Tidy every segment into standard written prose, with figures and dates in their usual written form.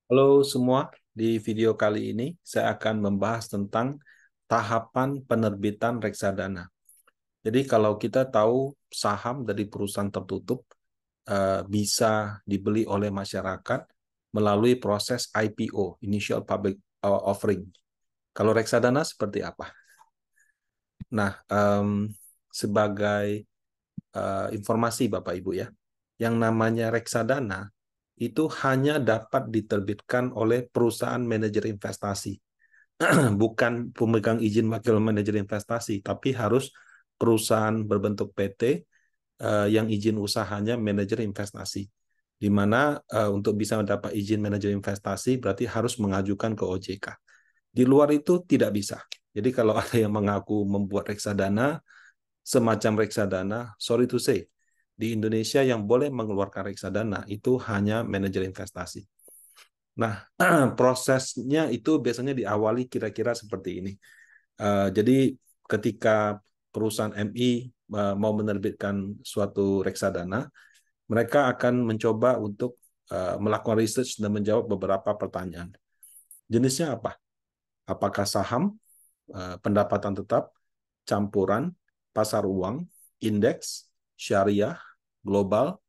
Halo semua, di video kali ini saya akan membahas tentang tahapan penerbitan reksadana. Jadi kalau kita tahu saham dari perusahaan tertutup bisa dibeli oleh masyarakat melalui proses IPO, Initial Public Offering. Kalau reksadana seperti apa? Nah, sebagai informasi Bapak Ibu ya, yang namanya reksadana itu hanya dapat diterbitkan oleh perusahaan manajer investasi. Bukan pemegang izin wakil manajer investasi, tapi harus perusahaan berbentuk PT yang izin usahanya manajer investasi. Di mana untuk bisa mendapat izin manajer investasi berarti harus mengajukan ke OJK. Di luar itu tidak bisa. Jadi kalau ada yang mengaku membuat reksadana, semacam reksadana, sorry to say, di Indonesia yang boleh mengeluarkan reksadana itu hanya manajer investasi. Nah, prosesnya itu biasanya diawali kira-kira seperti ini. Jadi ketika perusahaan MI mau menerbitkan suatu reksadana, mereka akan mencoba untuk melakukan research dan menjawab beberapa pertanyaan. Jenisnya apa? Apakah saham, pendapatan tetap, campuran, pasar uang, indeks, syariah, global,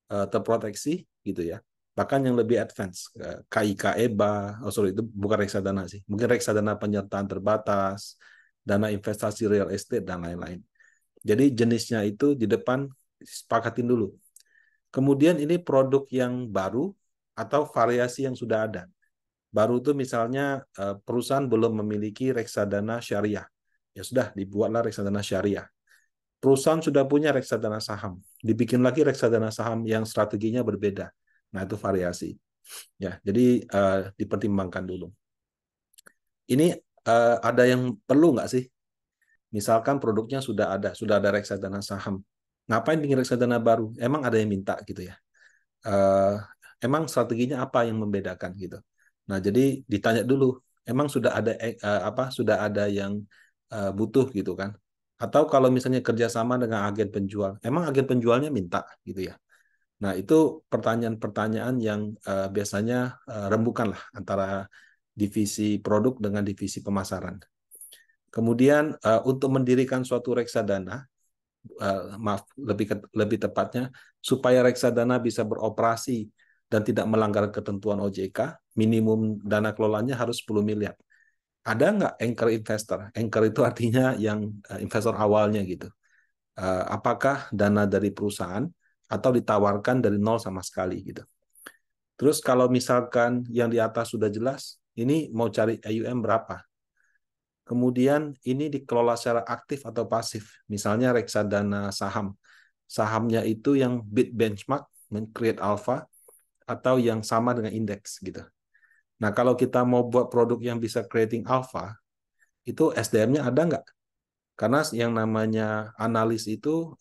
terproteksi, gitu ya. Bahkan yang lebih advance, KIK EBA, oh sorry, itu bukan reksadana sih. Mungkin reksadana penyertaan terbatas, dana investasi real estate, dan lain-lain. Jadi jenisnya itu di depan sepakatin dulu. Kemudian ini produk yang baru atau variasi yang sudah ada. Baru itu misalnya perusahaan belum memiliki reksadana syariah. Ya sudah, dibuatlah reksadana syariah. Perusahaan sudah punya reksadana saham. Dibikin lagi reksadana saham yang strateginya berbeda. Nah, itu variasi. Ya, jadi dipertimbangkan dulu. Ini ada yang perlu nggak sih? Misalkan produknya sudah ada reksadana saham. Ngapain bikin reksadana baru? Emang ada yang minta gitu ya? Eh, emang strateginya apa yang membedakan gitu? Nah, jadi ditanya dulu. Emang sudah ada yang butuh gitu kan? Atau kalau misalnya kerjasama dengan agen penjual, emang agen penjualnya minta gitu ya? Nah, itu pertanyaan-pertanyaan yang biasanya rembukan lah antara divisi produk dengan divisi pemasaran. Kemudian untuk mendirikan suatu reksadana, maaf lebih tepatnya supaya reksadana bisa beroperasi dan tidak melanggar ketentuan OJK, minimum dana kelolanya harus 10 miliar. Ada nggak anchor investor? Anchor itu artinya yang investor awalnya gitu. Apakah dana dari perusahaan atau ditawarkan dari nol sama sekali gitu. Terus kalau misalkan yang di atas sudah jelas, ini mau cari AUM berapa? Kemudian ini dikelola secara aktif atau pasif. Misalnya reksadana saham. Sahamnya itu yang beat benchmark, create alpha, atau yang sama dengan indeks gitu. Nah, kalau kita mau buat produk yang bisa creating alpha, itu SDM-nya ada nggak? Karena yang namanya analis itu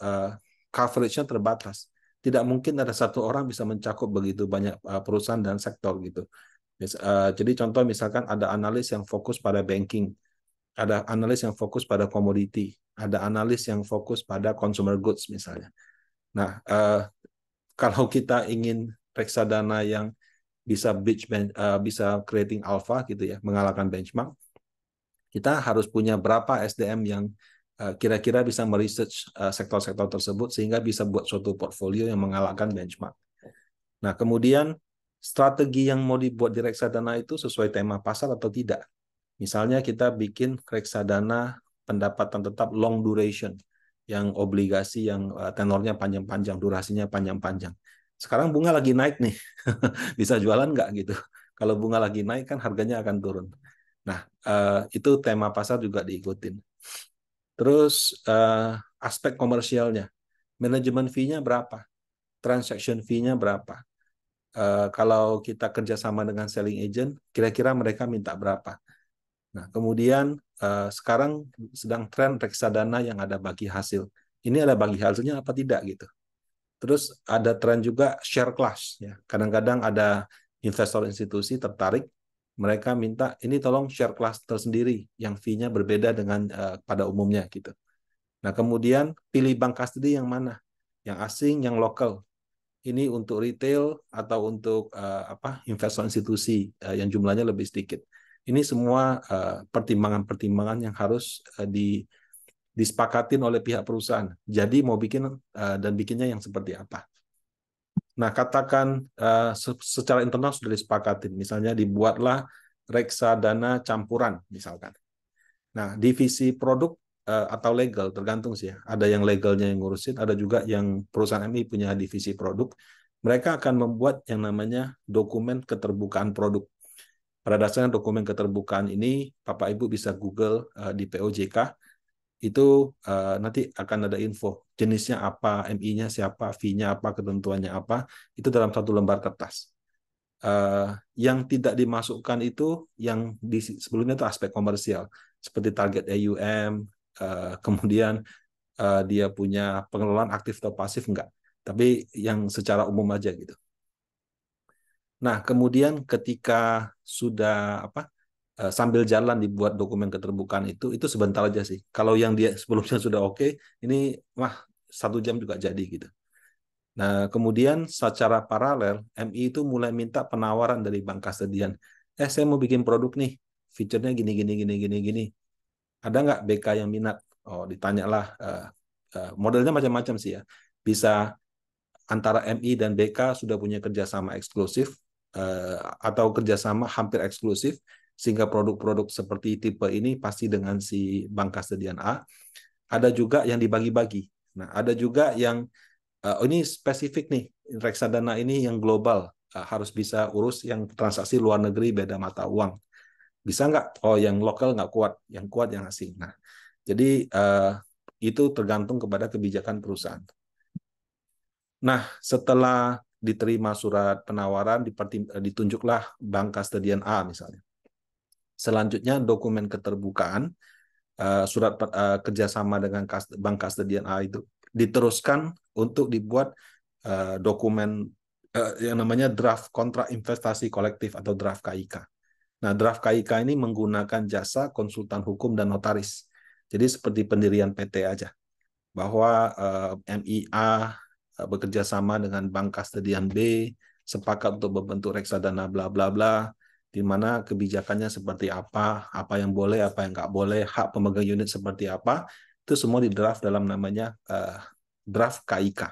coverage-nya terbatas. Tidak mungkin ada satu orang bisa mencakup begitu banyak perusahaan dan sektor gitu. Jadi contoh misalkan ada analis yang fokus pada banking, ada analis yang fokus pada komoditi, ada analis yang fokus pada consumer goods misalnya. Nah, kalau kita ingin reksadana yang bisa creating alpha gitu ya, mengalahkan benchmark, kita harus punya berapa SDM yang kira-kira bisa meresearch sektor-sektor tersebut sehingga bisa buat suatu portfolio yang mengalahkan benchmark. Nah, kemudian strategi yang mau dibuat di reksadana itu sesuai tema pasar atau tidak. Misalnya kita bikin reksadana pendapatan tetap long duration, yang obligasi yang tenornya panjang-panjang, durasinya panjang-panjang. Sekarang bunga lagi naik nih, bisa jualan nggak gitu? Kalau bunga lagi naik kan harganya akan turun. Nah, itu tema pasar juga diikutin. Terus aspek komersialnya, manajemen fee-nya berapa? Transaction fee-nya berapa? Kalau kita kerjasama dengan selling agent, kira-kira mereka minta berapa? Nah, kemudian sekarang sedang tren reksadana yang ada bagi hasil. Ini ada bagi hasilnya apa tidak gitu. Terus ada tren juga share class ya. Kadang-kadang ada investor institusi tertarik, mereka minta ini tolong share class tersendiri yang fee-nya berbeda dengan pada umumnya gitu. Nah, kemudian pilih bank custody yang mana? Yang asing, yang lokal. ini untuk retail atau untuk investor institusi yang jumlahnya lebih sedikit. Ini semua pertimbangan-pertimbangan yang harus disepakatin oleh pihak perusahaan. Jadi mau bikin dan bikinnya yang seperti apa. Nah, katakan secara internal sudah disepakatin. Misalnya dibuatlah reksadana campuran, misalkan. Nah, divisi produk atau legal tergantung sih ya. Ada yang legalnya yang ngurusin, ada juga yang perusahaan MI punya divisi produk. Mereka akan membuat yang namanya dokumen keterbukaan produk. Pada dasarnya dokumen keterbukaan ini Bapak Ibu bisa Google di POJK, itu nanti akan ada info jenisnya apa, MI-nya siapa, fee-nya apa, ketentuannya apa, itu dalam satu lembar kertas. Yang tidak dimasukkan itu yang sebelumnya itu aspek komersial seperti target AUM, kemudian dia punya pengelolaan aktif atau pasif enggak, tapi yang secara umum aja gitu. Nah, kemudian ketika sudah sambil jalan dibuat dokumen keterbukaan itu sebentar aja sih. Kalau yang dia sebelumnya sudah oke, ini 1 jam juga jadi gitu. Nah, kemudian secara paralel, MI itu mulai minta penawaran dari bank kastedian. Saya mau bikin produk nih, fiturnya gini, gini, gini, gini, gini. Ada nggak BK yang minat? Oh, ditanyalah. Modelnya macam-macam sih ya. Bisa antara MI dan BK sudah punya kerjasama eksklusif, atau kerjasama hampir eksklusif, sehingga produk-produk seperti tipe ini pasti dengan si bank kastedian A. Ada juga yang dibagi-bagi. Nah, ada juga yang ini spesifik nih, reksadana ini yang global, harus bisa urus yang transaksi luar negeri beda mata uang. Bisa nggak? Oh, yang lokal nggak kuat, yang kuat yang asing. Nah, jadi itu tergantung kepada kebijakan perusahaan. Nah, setelah diterima surat penawaran, ditunjuklah bank kastedian A misalnya. Selanjutnya dokumen keterbukaan, surat kerjasama dengan bank kastedian A itu diteruskan untuk dibuat dokumen yang namanya draft kontrak investasi kolektif atau draft KIK. Nah, draft KIK ini menggunakan jasa konsultan hukum dan notaris. Jadi seperti pendirian PT aja, bahwa MIA bekerja sama dengan bank kastedian B, sepakat untuk membentuk reksadana bla bla bla, di mana kebijakannya seperti apa yang boleh, apa yang nggak boleh, hak pemegang unit seperti apa, itu semua di draft dalam namanya draft KIK.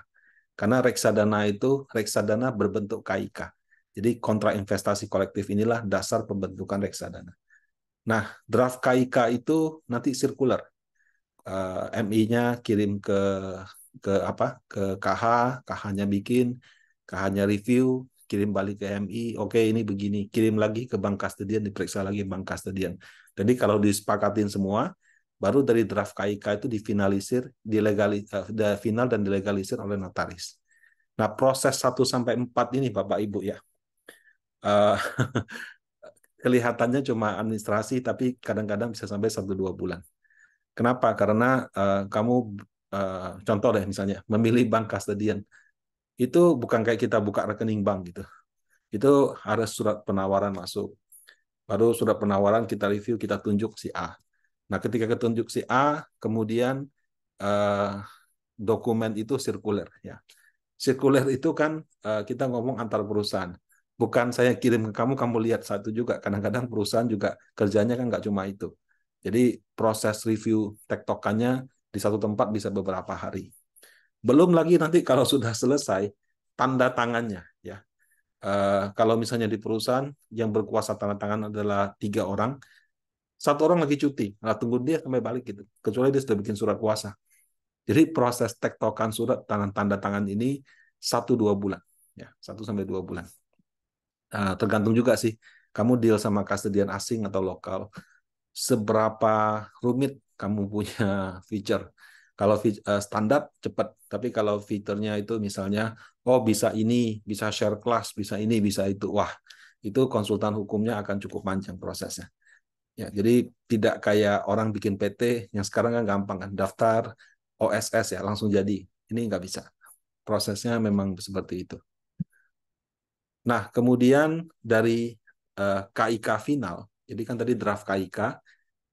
Karena reksadana itu reksadana berbentuk KIK. Jadi kontrak investasi kolektif inilah dasar pembentukan reksadana. Nah, draft KIK itu nanti sirkular. MI-nya kirim ke KH, KH-nya bikin, KH-nya review, kirim balik ke MI, oke ini begini, kirim lagi ke bank kastedian, diperiksa lagi bank kastedian. Jadi kalau disepakatin semua, baru dari draft KIK itu difinalisir, final dan dilegalisir oleh notaris. Nah, proses 1-4 ini Bapak Ibu ya, kelihatannya cuma administrasi, tapi kadang-kadang bisa sampai 1-2 bulan. Kenapa? Karena kamu contoh deh misalnya memilih bank kastedian itu bukan kayak kita buka rekening bank gitu. Itu harus surat penawaran masuk. Baru surat penawaran kita review, kita tunjuk si A. Nah, ketika ketunjuk si A, kemudian dokumen itu sirkuler ya. Sirkuler itu kan kita ngomong antar perusahaan. Bukan saya kirim ke kamu, kamu lihat satu juga. Kadang-kadang perusahaan juga kerjanya kan nggak cuma itu. Jadi proses review tektokannya di satu tempat bisa beberapa hari. Belum lagi nanti kalau sudah selesai, tanda tangannya. Ya. Kalau misalnya di perusahaan yang berkuasa tanda tangan adalah 3 orang, 1 orang lagi cuti. Nah, tunggu dia sampai balik gitu. Kecuali dia sudah bikin surat kuasa. Jadi proses tektokan surat tanda tangan ini 1-2 bulan. Ya, 1-2 bulan. Tergantung juga sih, kamu deal sama kastedian asing atau lokal, seberapa rumit kamu punya feature. Kalau standar cepat, tapi kalau fiturnya itu misalnya, oh bisa ini, bisa share class, bisa ini, bisa itu, wah itu konsultan hukumnya akan cukup panjang prosesnya. Ya, jadi tidak kayak orang bikin PT yang sekarang kan gampang kan, daftar OSS ya langsung jadi. Ini nggak bisa. Prosesnya memang seperti itu. Nah, kemudian dari KIK final, jadi kan tadi draft KIK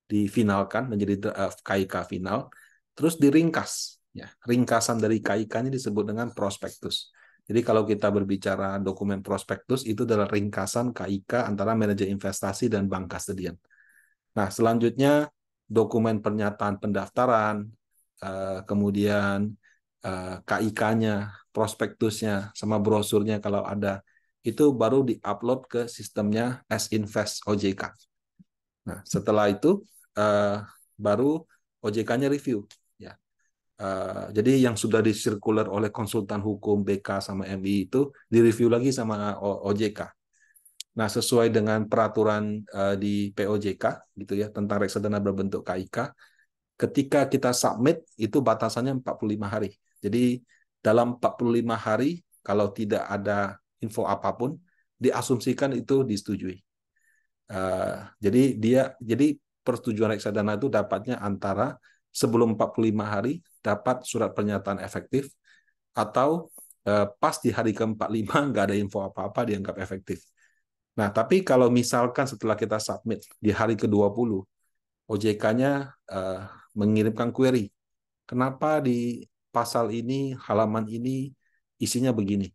difinalkan menjadi draft KIK final, terus diringkas. Ya, ringkasan dari KIK ini disebut dengan prospektus. Jadi kalau kita berbicara dokumen prospektus, itu adalah ringkasan KIK antara manajer investasi dan bank kastedian. Nah, selanjutnya dokumen pernyataan pendaftaran, kemudian KIK-nya, prospektusnya, sama brosurnya kalau ada, itu baru diupload ke sistemnya S-Invest OJK. Nah, setelah itu baru OJK-nya review. Ya. Jadi yang sudah disirkuler oleh konsultan hukum BK sama MI itu direview lagi sama OJK. Nah, sesuai dengan peraturan di POJK gitu ya tentang reksadana berbentuk KIK, ketika kita submit itu batasannya 45 hari. Jadi dalam 45 hari kalau tidak ada info apapun, diasumsikan itu disetujui. Jadi persetujuan reksadana itu dapatnya antara sebelum 45 hari dapat surat pernyataan efektif atau pas di hari ke-45 nggak ada info apa-apa dianggap efektif. Nah, tapi kalau misalkan setelah kita submit di hari ke-20, OJK-nya mengirimkan query, kenapa di pasal ini, halaman ini isinya begini?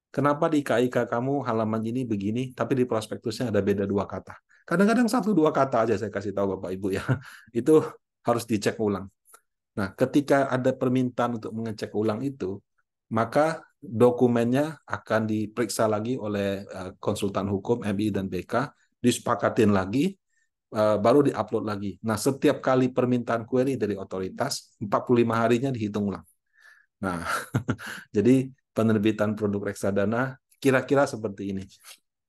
Kenapa di KIK kamu halaman ini begini, tapi di prospektusnya ada beda 2 kata? Kadang-kadang 1-2 kata aja saya kasih tahu Bapak Ibu ya. Itu harus dicek ulang. Nah, ketika ada permintaan untuk mengecek ulang itu, maka dokumennya akan diperiksa lagi oleh konsultan hukum MI dan BK, disepakatin lagi, baru diupload lagi. Nah, setiap kali permintaan query dari otoritas, 45 harinya dihitung ulang. Nah, jadi penerbitan produk reksadana kira-kira seperti ini.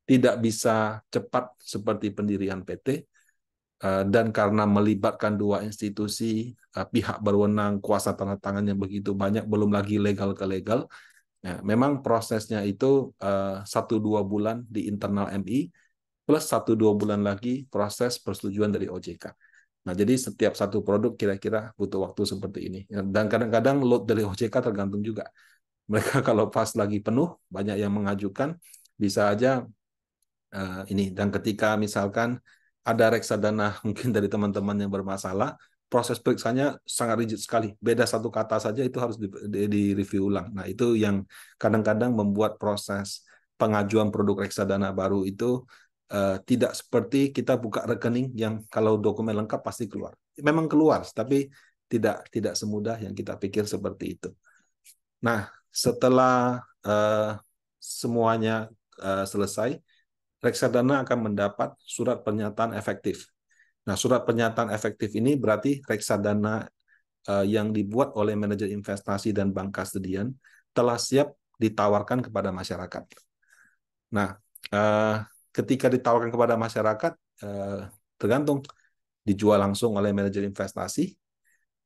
Tidak bisa cepat seperti pendirian PT, dan karena melibatkan 2 institusi, pihak berwenang, kuasa tanda tangannya begitu banyak, belum lagi legal ke legal, ya, memang prosesnya itu 1-2 bulan di internal MI, plus 1-2 bulan lagi proses persetujuan dari OJK. Nah, jadi setiap satu produk kira-kira butuh waktu seperti ini. Dan kadang-kadang load dari OJK tergantung juga. Mereka kalau pas lagi penuh, banyak yang mengajukan, bisa aja ini. Dan ketika misalkan ada reksadana mungkin dari teman-teman yang bermasalah, proses periksanya sangat rigid sekali. Beda 1 kata saja itu harus di review ulang. Nah, itu yang kadang-kadang membuat proses pengajuan produk reksadana baru itu tidak seperti kita buka rekening yang kalau dokumen lengkap pasti keluar. Memang keluar, tapi tidak semudah yang kita pikir seperti itu. Nah, setelah semuanya selesai, reksadana akan mendapat surat pernyataan efektif. Nah, surat pernyataan efektif ini berarti reksadana yang dibuat oleh manajer investasi dan bank kastedian telah siap ditawarkan kepada masyarakat. Nah, ketika ditawarkan kepada masyarakat, tergantung dijual langsung oleh manajer investasi,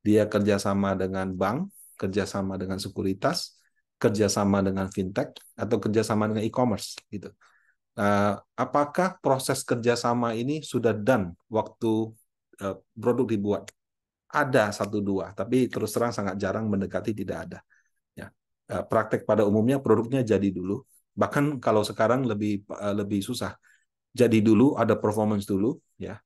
dia kerjasama dengan bank, kerjasama dengan sekuritas, kerjasama dengan fintech, atau kerjasama dengan e-commerce gitu. Apakah proses kerjasama ini sudah done waktu produk dibuat? Ada 1-2, tapi terus terang sangat jarang mendekati tidak ada. Ya. Praktek pada umumnya produknya jadi dulu. Bahkan kalau sekarang lebih susah. Jadi dulu, ada performance dulu, ya,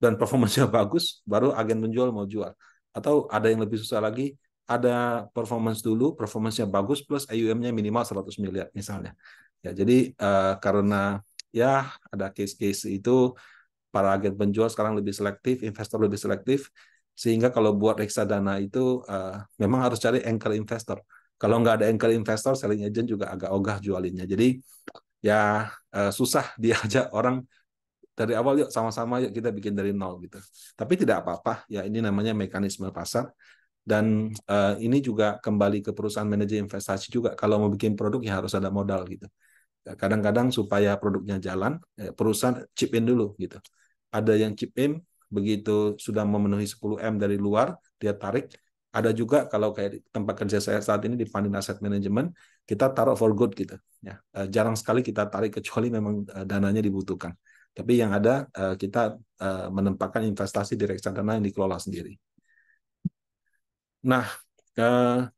dan performance-nya bagus, baru agen penjual mau jual. Atau ada yang lebih susah lagi, ada performance dulu, performance-nya bagus, plus AUM-nya minimal 100 miliar misalnya. Ya, jadi karena ya ada case-case itu, para agen penjual sekarang lebih selektif, investor lebih selektif, sehingga kalau buat reksadana itu memang harus cari anchor investor. Kalau nggak ada anchor investor, selling agent juga agak ogah jualinnya. Jadi ya susah diajak orang dari awal, yuk sama-sama yuk kita bikin dari nol gitu. Tapi tidak apa-apa, ya ini namanya mekanisme pasar. Dan ini juga kembali ke perusahaan manajer investasi juga. Kalau mau bikin produk ya harus ada modal gitu. Kadang-kadang supaya produknya jalan, perusahaan chip in dulu gitu. Ada yang chip in, begitu sudah memenuhi 10M dari luar, dia tarik. Ada juga kalau kayak di tempat kerja saya saat ini di Pandin Asset Management, kita taruh for good gitu. Ya, jarang sekali kita tarik kecuali memang dananya dibutuhkan. Tapi yang ada kita menempatkan investasi di reksadana yang dikelola sendiri. Nah,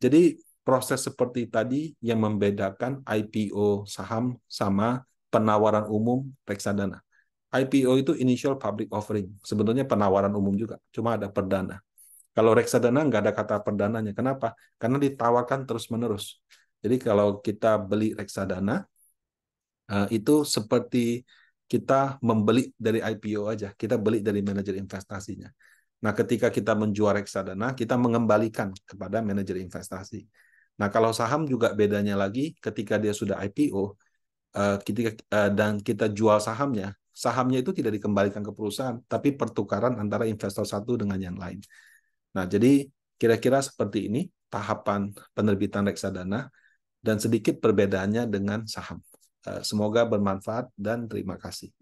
jadi proses seperti tadi yang membedakan IPO saham sama penawaran umum reksadana. IPO itu initial public offering, sebetulnya penawaran umum juga, cuma ada perdana. Kalau reksadana nggak ada kata perdananya. Kenapa? Karena ditawarkan terus-menerus. Jadi kalau kita beli reksadana, itu seperti kita membeli dari IPO aja, kita beli dari manajer investasinya. Nah, ketika kita menjual reksadana, kita mengembalikan kepada manajer investasi. Nah, kalau saham juga bedanya lagi, ketika dia sudah IPO, dan kita jual sahamnya, sahamnya itu tidak dikembalikan ke perusahaan, tapi pertukaran antara investor satu dengan yang lain. Nah, jadi kira-kira seperti ini tahapan penerbitan reksadana dan sedikit perbedaannya dengan saham. Semoga bermanfaat dan terima kasih.